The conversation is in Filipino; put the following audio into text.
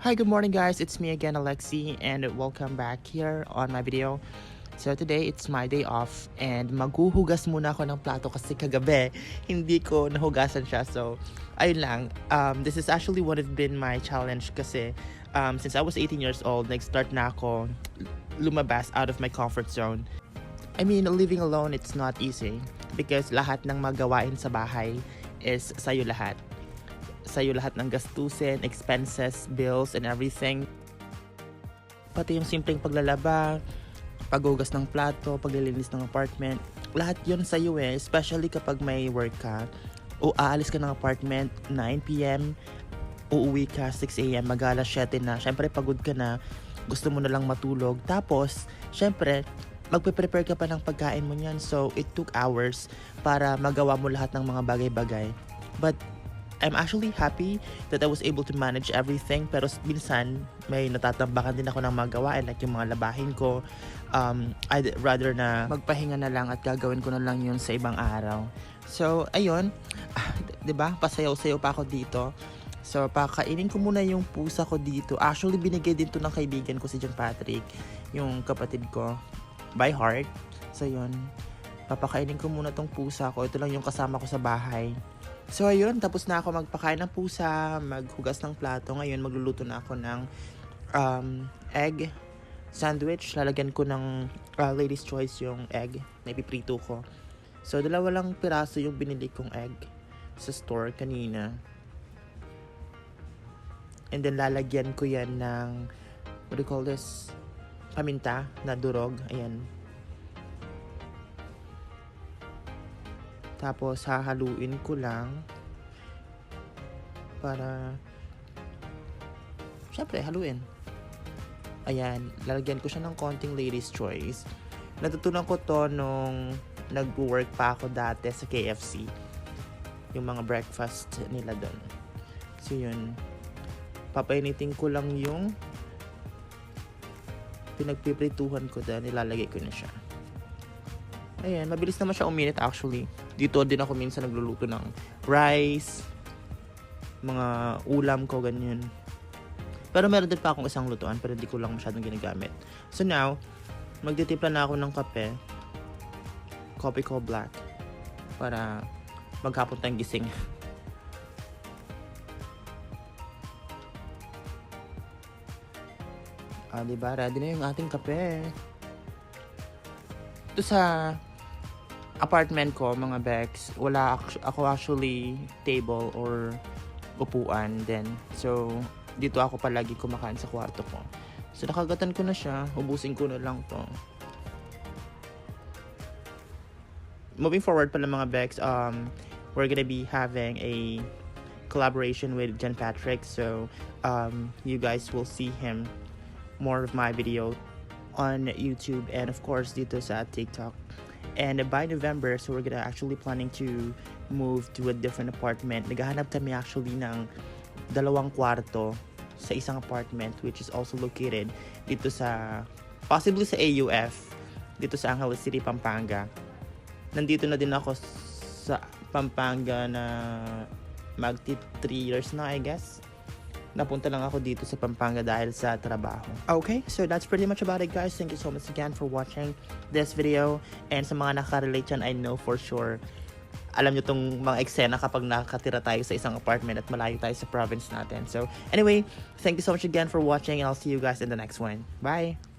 Hi, good morning guys, it's me again, Alexi, and welcome back here on my video. So today, it's my day off and maghuhugas muna ako ng plato kasi kagabi hindi ko nahugasan siya. So, ayun lang. This is actually what has been my challenge kasi since I was 18 years old, nag-start na ako lumabas out of my comfort zone. I mean, living alone, it's not easy because lahat ng magawain sa bahay is sa'yo lahat. Sa'yo lahat ng gastusin, expenses, bills, and everything. Pati yung simpleng paglalaba, paghugas ng plato, paglilinis ng apartment, lahat yun sa'yo eh. Especially kapag may work ka, o aalis ka ng apartment, 9 p.m., uuwi ka, 6 a.m., mag-alas 7 na. Syempre, pagod ka na, gusto mo na lang matulog. Tapos, syempre, magpe-prepare ka pa ng pagkain mo niyan. So, it took hours para magawa mo lahat ng mga bagay-bagay. But, I'm actually happy that I was able to manage everything. Pero minsan, may natatambakan din ako ng mga gawain like yung mga labahin ko. I'd rather na magpahinga na lang at gagawin ko na lang yun sa ibang araw. So, ayun. Diba? Pasayaw-sayaw pa ako dito. So, pakainin ko muna yung pusa ko dito. Actually, binigay din to ng kaibigan ko si John Patrick. Yung kapatid ko. By heart. So, yun. Papakainin ko muna tong pusa ko. Ito lang yung kasama ko sa bahay. So ayun, tapos na ako magpakain ng pusa, maghugas ng plato. Ngayon magluluto na ako ng egg sandwich. Lalagyan ko ng Lady's Choice yung egg na ipiprito ko. So 2 lang piraso yung binili kong egg sa store kanina. And then lalagyan ko yan ng, what do you call this? Paminta na durog. Ayan. Tapos, hahaluin ko lang para, syempre, haluin. Ayan, lalagyan ko siya ng konting Lady's Choice. Natutunan ko to nung nag-work pa ako dati sa KFC. Yung mga breakfast nila doon. So, yun. Papainitin ko lang yung pinagpiprituhan ko doon. Nilalagay ko na siya. Ayan, mabilis naman siya uminit actually. Dito din ako minsan nagluluto ng rice, mga ulam ko, ganyan. Pero meron din pa akong isang lutuan, pero hindi ko lang masyadong ginagamit. So now, magtitimpla na ako ng kape. Coffee ko black. Para maghapon tayong gising. Diba? Ready na yung ating kape. Ito sa apartment ko, mga Bex, wala ako actually table or upuan din. So, dito ako palagi kumakain sa kwarto ko. So, nakagatan ko na siya. Ubusin ko na lang to. Moving forward pala mga Bex, we're gonna be having a collaboration with John Patrick. So, you guys will see him more of my video on YouTube and of course dito sa TikTok. And by November, so we're gonna actually planning to move to a different apartment. Naghahanap kami actually ng 2 kwarto sa isang apartment which is also located dito sa, possibly sa AUF, dito sa Angeles City, Pampanga. Nandito na din ako sa Pampanga na magti 3 years na, I guess. Napunta lang ako dito sa Pampanga dahil sa trabaho. Okay, so that's pretty much about it guys. Thank you so much again for watching this video. And sa mga nakarelate yan, I know for sure, alam nyo tong mga eksena kapag nakatira tayo sa isang apartment at malayo tayo sa province natin. So anyway, thank you so much again for watching and I'll see you guys in the next one. Bye!